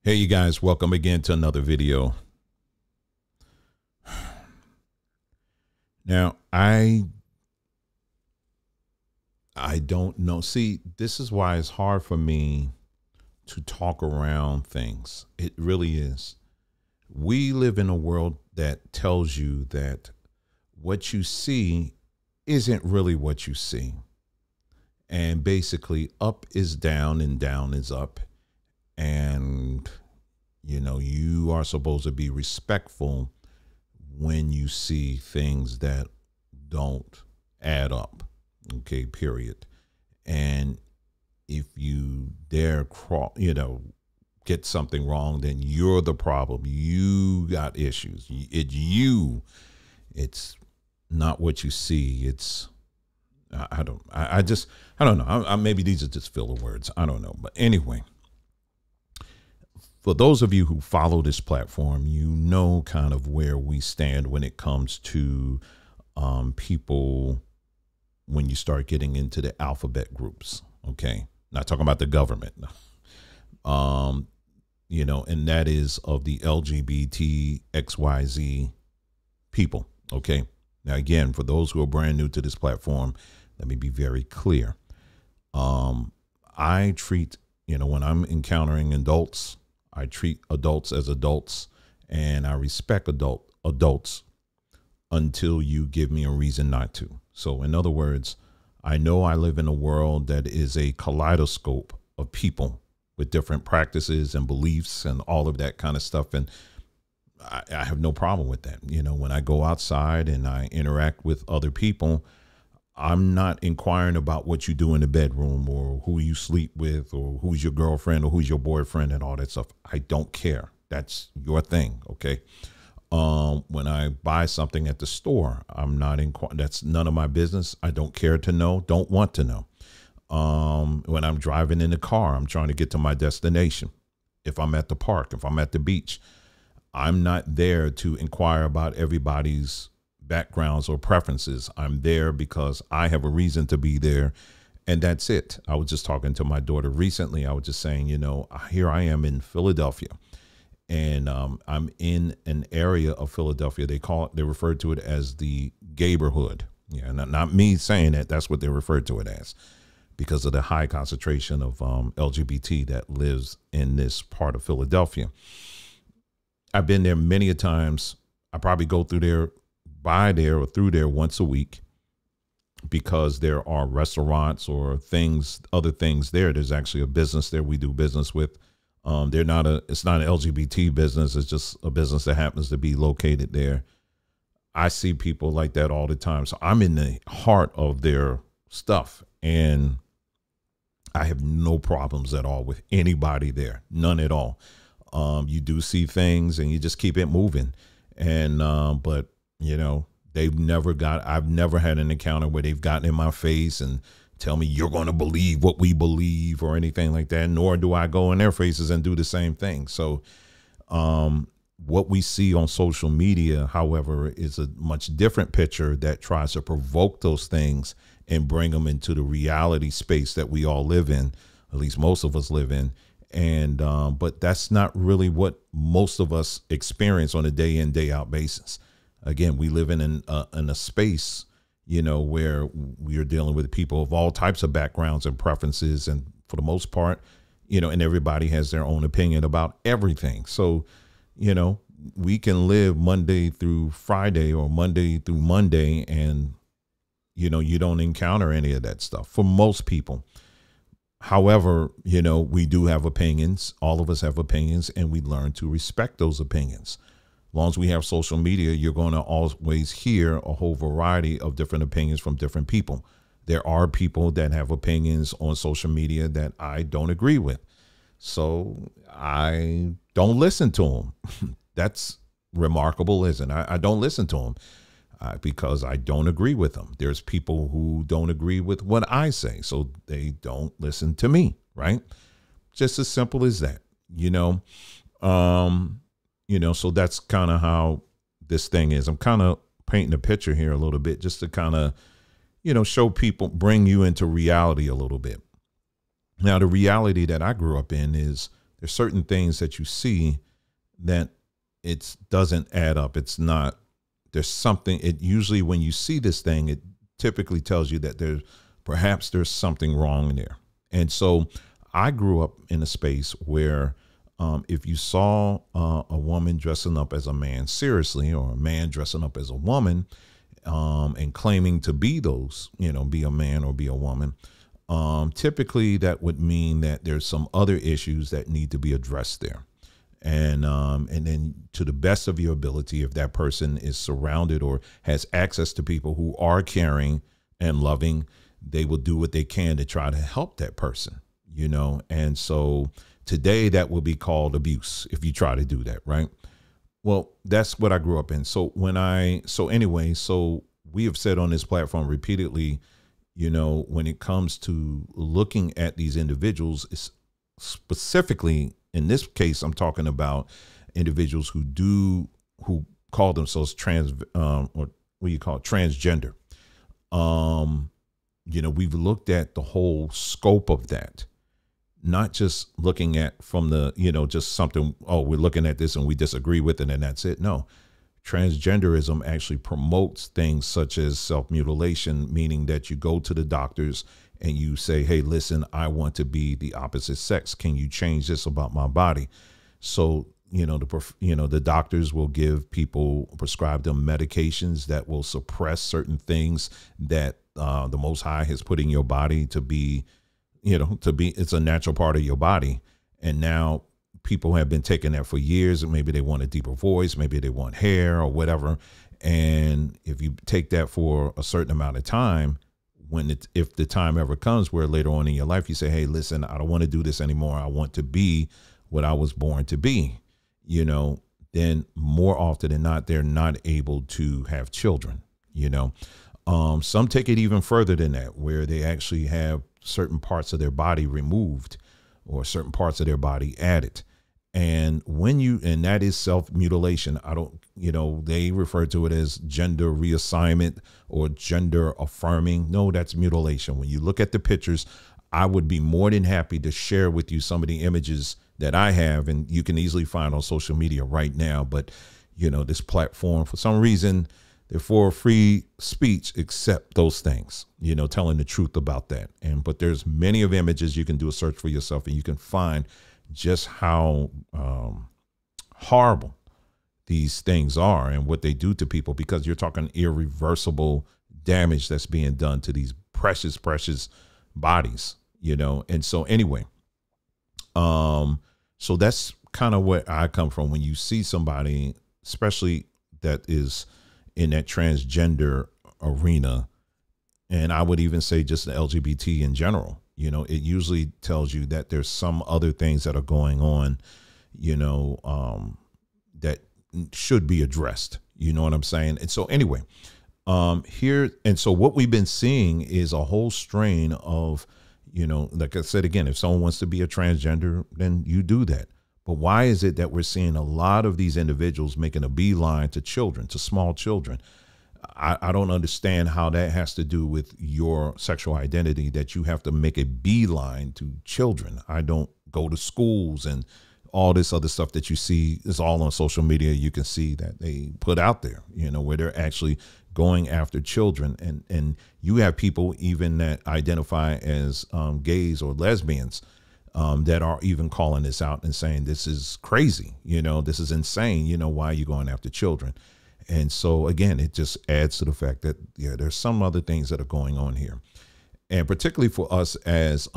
Hey, you guys, welcome again to another video. Now, I don't know. See, this is why it's hard for me to talk around things. It really is. We live in a world that tells you that what you see isn't really what you see. And basically, up is down and down is up. And, you are supposed to be respectful when you see things that don't add up. Okay, period. And if you dare get something wrong, then you're the problem. You got issues. It's you. It's not what you see. It's I don't know. Maybe these are just filler words. I don't know. But anyway, for those of you who follow this platform, you know kind of where we stand when it comes to people when you start getting into the alphabet groups. Okay, not talking about the government. And that is of the LGBT XYZ people. Okay. Now, again, for those who are brand new to this platform, let me be very clear. I treat, when I'm encountering adults, I treat adults as adults, and I respect adults until you give me a reason not to. So in other words, I know I live in a world that is a kaleidoscope of people with different practices and beliefs and all of that kind of stuff. And I have no problem with that. When I go outside and I interact with other people, I'm not inquiring about what you do in the bedroom or who you sleep with or who's your girlfriend or who's your boyfriend and all that stuff. I don't care. That's your thing. Okay. When I buy something at the store, I'm not that's none of my business. I don't care to know, don't want to know. When I'm driving in the car, I'm trying to get to my destination. If I'm at the park, if I'm at the beach, I'm not there to inquire about everybody's backgrounds or preferences. I'm there because I have a reason to be there, and that's it. I was just talking to my daughter recently. I was just saying, here I am in Philadelphia, and I'm in an area of Philadelphia. They refer to it as the neighborhood. Yeah, not me saying that. That's what they refer to it as, because of the high concentration of LGBT that lives in this part of Philadelphia. I've been there many a times. I probably go through there once a week, because there are restaurants or other things there. There's actually a business there we do business with. It's not an LGBT business. It's just a business that happens to be located there. I see people like that all the time. So I'm in the heart of their stuff, and I have no problems at all with anybody there. None at all. You do see things and you just keep it moving. And, but I've never had an encounter where they've gotten in my face and tell me you're going to believe what we believe or anything like that. Nor do I go in their faces and do the same thing. So, what we see on social media, however, is a much different picture that tries to provoke those things and bring them into the reality space that we all live in, at least most of us live in. And but that's not really what most of us experience on a day in, day out basis. Again, we live in a space, where we are dealing with people of all types of backgrounds and preferences. And for the most part, and everybody has their own opinion about everything. So, we can live Monday through Friday or Monday through Monday, and, you don't encounter any of that stuff for most people. However, we do have opinions. All of us have opinions, and we learn to respect those opinions. As long as we have social media, you're going to always hear a whole variety of different opinions from different people. There are people that have opinions on social media that I don't agree with. So I don't listen to them. That's remarkable, isn't it? I don't listen to them because I don't agree with them. There's people who don't agree with what I say, so they don't listen to me, right? Just as simple as that, so that's kind of how this thing is. I'm kind of painting a picture here a little bit just to kind of, show people, bring you into reality a little bit. Now, the reality that I grew up in is there's certain things that you see that it doesn't add up. It's not, there's something, it usually, when you see this thing, it typically tells you that there's something wrong there. And so I grew up in a space where if you saw a woman dressing up as a man seriously, or a man dressing up as a woman, and claiming to be those, be a man or be a woman, typically that would mean that there's some other issues that need to be addressed there. And then, to the best of your ability, if that person is surrounded or has access to people who are caring and loving, they will do what they can to try to help that person, And so today that will be called abuse if you try to do that, right? Well, that's what I grew up in. So so we have said on this platform repeatedly, when it comes to looking at these individuals, it's specifically in this case, I'm talking about individuals who call themselves transgender. We've looked at the whole scope of that, not just looking at from the, just something, we're looking at this and we disagree with it and that's it. No, transgenderism actually promotes things such as self-mutilation, meaning that you go to the doctors and you say, hey, listen, I want to be the opposite sex. Can you change this about my body? So, the doctors will prescribe them medications that will suppress certain things that the Most High has put in your body to be, it's a natural part of your body. And now people have been taking that for years, and maybe they want a deeper voice, maybe they want hair or whatever. And if you take that for a certain amount of time, if the time ever comes where later on in your life you say, hey, listen, I don't want to do this anymore, I want to be what I was born to be, then more often than not, they're not able to have children. Some take it even further than that, where they actually have certain parts of their body removed or certain parts of their body added. And and that is self-mutilation. They refer to it as gender reassignment or gender affirming. No, that's mutilation. When you look at the pictures, I would be more than happy to share with you some of the images that I have, and you can easily find on social media right now. But, this platform, for some reason, they're for free speech, except those things, telling the truth about that. But there's many of images. You can do a search for yourself and you can find just how horrible these things are and what they do to people, because you're talking irreversible damage that's being done to these precious bodies, And so anyway, so that's kind of where I come from. When you see somebody, especially that is in that transgender arena, and I would even say just the LGBT in general, it usually tells you that there's some other things that are going on, that should be addressed. You know what I'm saying? And so anyway, so what we've been seeing is a whole strain of, like I said, again, if someone wants to be a transgender, then you do that. But why is it that we're seeing a lot of these individuals making a beeline to children, to small children? I don't understand how that has to do with your sexual identity, that you have to make a beeline to children. I don't go to schools and all this other stuff that you see is all on social media. You can see that they put out there, where they're actually going after children. And you have people even that identify as gays or lesbians that are even calling this out and saying, this is crazy. This is insane. Why are you going after children? And so, again, it just adds to the fact that, there's some other things that are going on here. And particularly for us as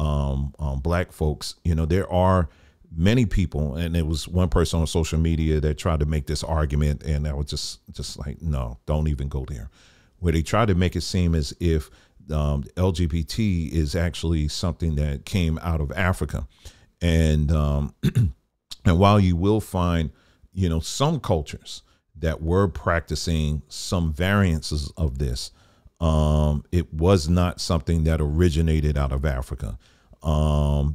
Black folks, there are many people, and there was one person on social media that tried to make this argument, and I was just like, no, don't even go there, where they tried to make it seem as if LGBT is actually something that came out of Africa. And and while you will find, some cultures that were practicing some variances of this, it was not something that originated out of Africa.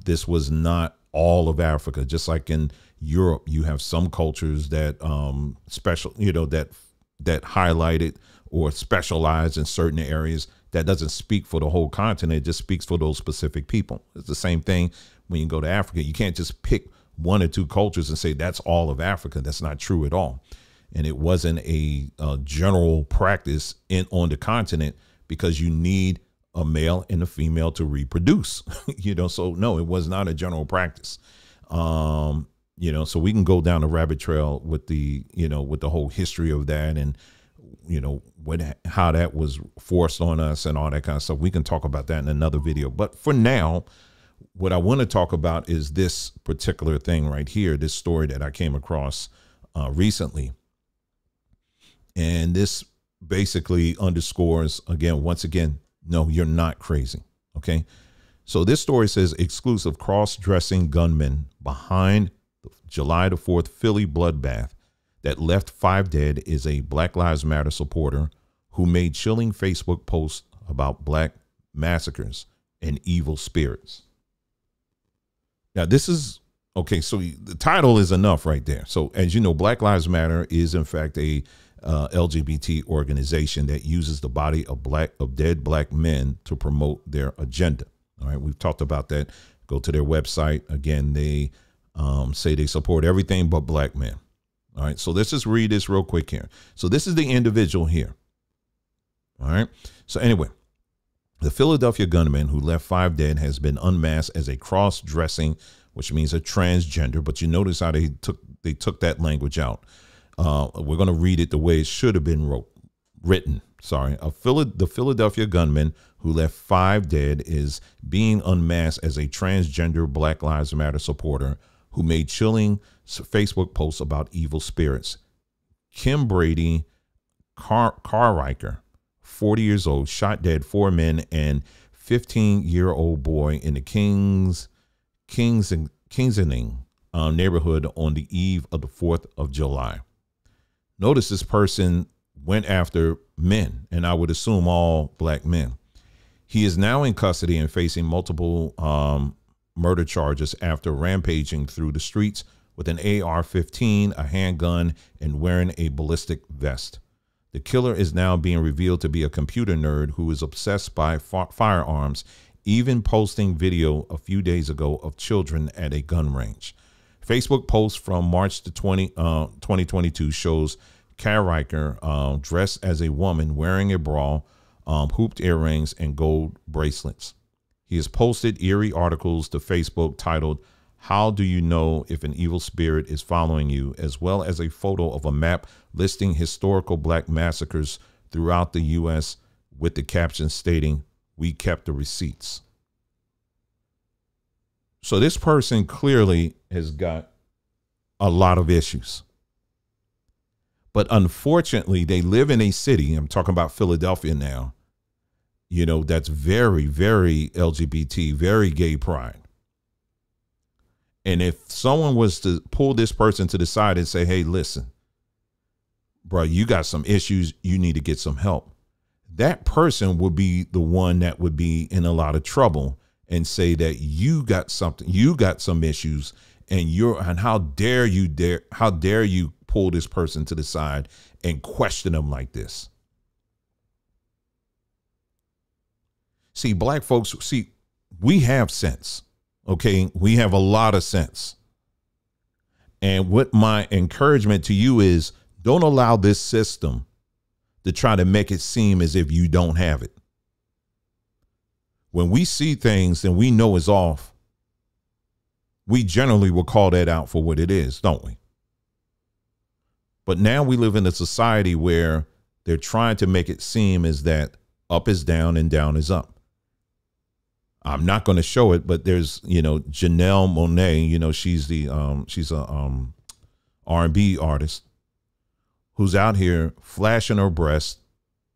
This was not all of Africa. Just like in Europe, you have some cultures that that highlighted or specialize in certain areas. That doesn't speak for the whole continent. It just speaks for those specific people. It's the same thing when you go to Africa. You can't just pick one or two cultures and say that's all of Africa. That's not true at all. And it wasn't a general practice on the continent, because you need a male and a female to reproduce, so no, it was not a general practice. So we can go down a rabbit trail with the whole history of that, and, how that was forced on us and all that kind of stuff. We can talk about that in another video. But for now, what I want to talk about is this particular thing right here, this story that I came across recently. And this basically underscores, once again, no, you're not crazy. Okay. So this story says exclusive cross-dressing gunman behind the July the 4th Philly bloodbath that left 5 dead is a Black Lives Matter supporter who made chilling Facebook posts about black massacres and evil spirits. Now, this is okay. So the title is enough right there. So as you know, Black Lives Matter is in fact a LGBT organization that uses the body of dead black men to promote their agenda. All right. We've talked about that. Go to their website. Again, they say they support everything but black men. All right. So let's just read this real quick here. So this is the individual here. All right. So anyway, the Philadelphia gunman who left 5 dead has been unmasked as a cross-dressing, which means a transgender. But you notice how they took that language out. We're going to read it the way it should have been written. Sorry. The Philadelphia gunman who left 5 dead is being unmasked as a transgender Black Lives Matter supporter who made chilling Facebook posts about evil spirits. Kim Brady Carriker, 40 years old, shot dead 4 men and 15-year-old boy in the Kingsening neighborhood on the eve of the 4th of July. Notice this person went after men, and I would assume all black men. He is now in custody and facing multiple murder charges after rampaging through the streets with an AR-15, a handgun, and wearing a ballistic vest. The killer is now being revealed to be a computer nerd who is obsessed by firearms, even posting video a few days ago of children at a gun range. Facebook post from March 2022 shows Carriker dressed as a woman wearing a bra, hooped earrings, and gold bracelets. He has posted eerie articles to Facebook titled, "How do you know if an evil spirit is following you?" as well as a photo of a map listing historical black massacres throughout the U.S. with the caption stating, "We kept the receipts." So this person clearly has got a lot of issues. But unfortunately, they live in a city, I'm talking about Philadelphia now, that's very, very LGBT, very gay pride. And if someone was to pull this person to the side and say, hey, listen, bro, you got some issues, you need to get some help, that person would be the one that would be in a lot of trouble and say that you got something, you got some issues, and how dare you pull this person to the side and question them like this. See, black folks, we have sense. Okay, we have a lot of sense. And what my encouragement to you is, don't allow this system to try to make it seem as if you don't have it. When we see things and we know it's off, we generally will call that out for what it is, don't we? But now we live in a society where they're trying to make it seem as that up is down and down is up. I'm not going to show it, but there's, Janelle Monáe, she's a R&B artist who's out here flashing her breast.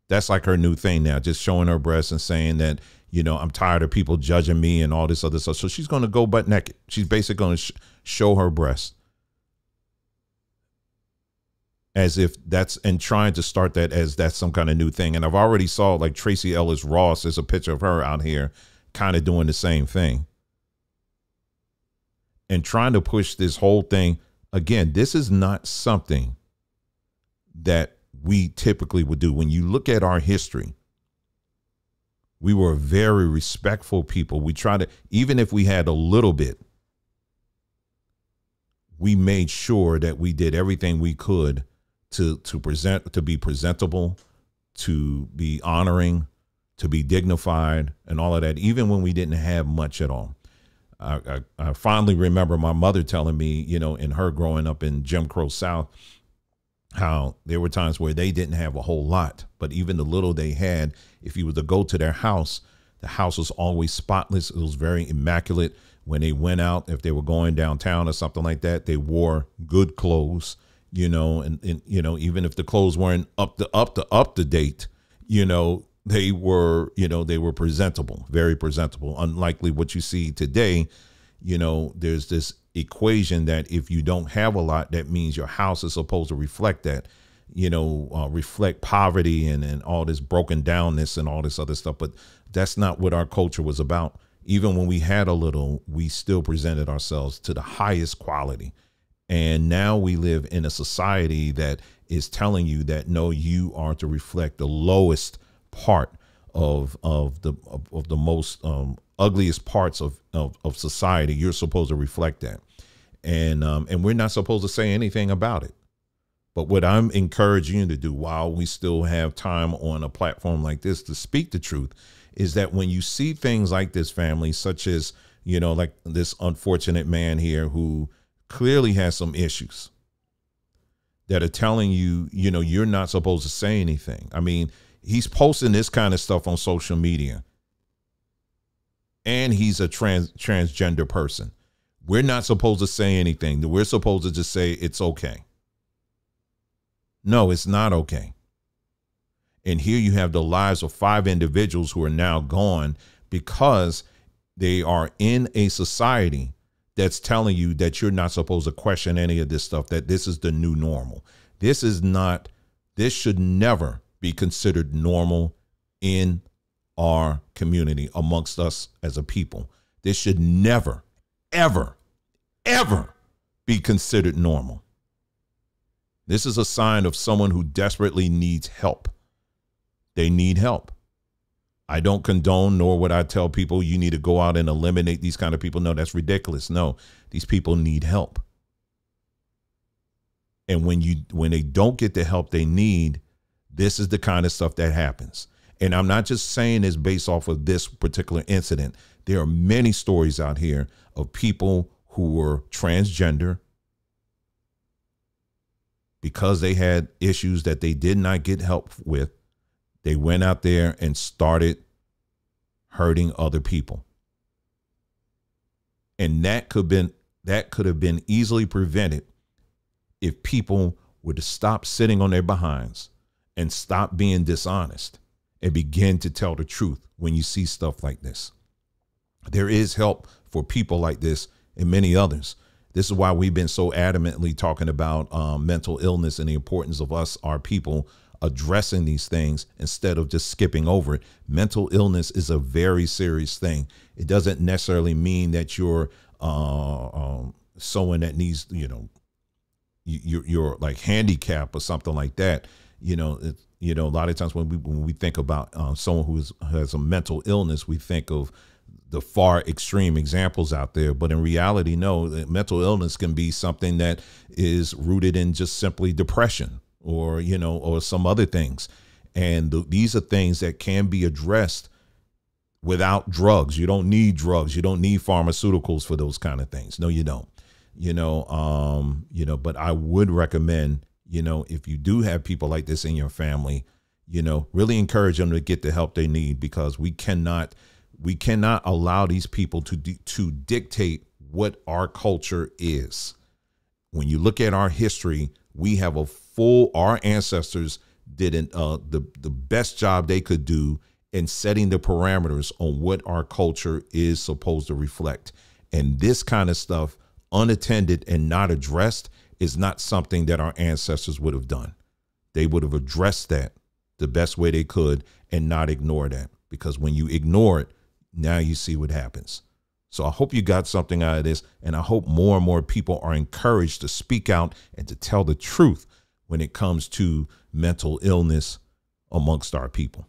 That's like her new thing now, just showing her breast and saying that, I'm tired of people judging me and all this other stuff. So she's going to go butt naked. She's basically going to show her breast as if and trying to start that as that's some kind of new thing. And I've already saw like Tracy Ellis Ross, there's a picture of her out here kind of doing the same thing and trying to push this whole thing. Again, this is not something that we typically would do. When you look at our history, we were very respectful people. We try to, even if we had a little bit, we made sure that we did everything we could to be presentable, to be honoring, to be dignified, and all of that, even when we didn't have much at all. I fondly remember my mother telling me, you know, in her growing up in Jim Crow South, how there were times where they didn't have a whole lot, but even the little they had, if you were to go to their house, the house was always spotless. It was very immaculate. When they went out, if they were going downtown or something like that, they wore good clothes, you know, and you know, even if the clothes weren't up to date, you know, they were presentable, very presentable. Unlikely what you see today. You know, there's this equation that if you don't have a lot, that means your house is supposed to reflect that, you know, reflect poverty and all this broken downness and all this other stuff. But that's not what our culture was about. Even when we had a little, we still presented ourselves to the highest quality. And now we live in a society that is telling you that, no, you are to reflect the lowest part of the most ugliest parts of society. You're supposed to reflect that. And we're not supposed to say anything about it. But what I'm encouraging you to do while we still have time on a platform like this to speak the truth is that when you see things like this, family, such as, you know, like this unfortunate man here who clearly has some issues that are telling you, you know, you're not supposed to say anything. I mean, he's posting this kind of stuff on social media and he's a transgender person. We're not supposed to say anything. We're supposed to just say it's okay. No, it's not okay. And here you have the lives of 5 individuals who are now gone because they are in a society that's telling you that you're not supposed to question any of this stuff, that this is the new normal. This should never be considered normal in our community, amongst us as a people. This should never, ever, ever be considered normal. This is a sign of someone who desperately needs help. They need help. I don't condone, nor would I tell people you need to go out and eliminate these kind of people. No, that's ridiculous. No, these people need help. And when they don't get the help they need, this is the kind of stuff that happens. And I'm not just saying this based off of this particular incident. There are many stories out here of people who were transgender because they had issues that they did not get help with. They went out there and started hurting other people. And that could have been easily prevented if people were to stop sitting on their behinds and stop being dishonest and begin to tell the truth when you see stuff like this. There is help for people like this and many others. This is why we've been so adamantly talking about mental illness and the importance of us, our people, addressing these things instead of just skipping over it. Mental illness is a very serious thing. It doesn't necessarily mean that you're someone that needs, you know, you're like handicapped or something like that. You know, a lot of times when we think about someone who has a mental illness, we think of the far extreme examples out there. But in reality, no, mental illness can be something that is rooted in just simply depression or, you know, or some other things. And these are things that can be addressed without drugs. You don't need drugs. You don't need pharmaceuticals for those kind of things. No, you don't. But I would recommend, you know, if you do have people like this in your family, you know, really encourage them to get the help they need, because we cannot allow these people to dictate what our culture is. When you look at our history, we have our ancestors did the best job they could do in setting the parameters on what our culture is supposed to reflect. And this kind of stuff, unattended and not addressed, is not something that our ancestors would have done. They would have addressed that the best way they could and not ignore that, because when you ignore it, now you see what happens. So I hope you got something out of this, and I hope more and more people are encouraged to speak out and to tell the truth when it comes to mental illness amongst our people.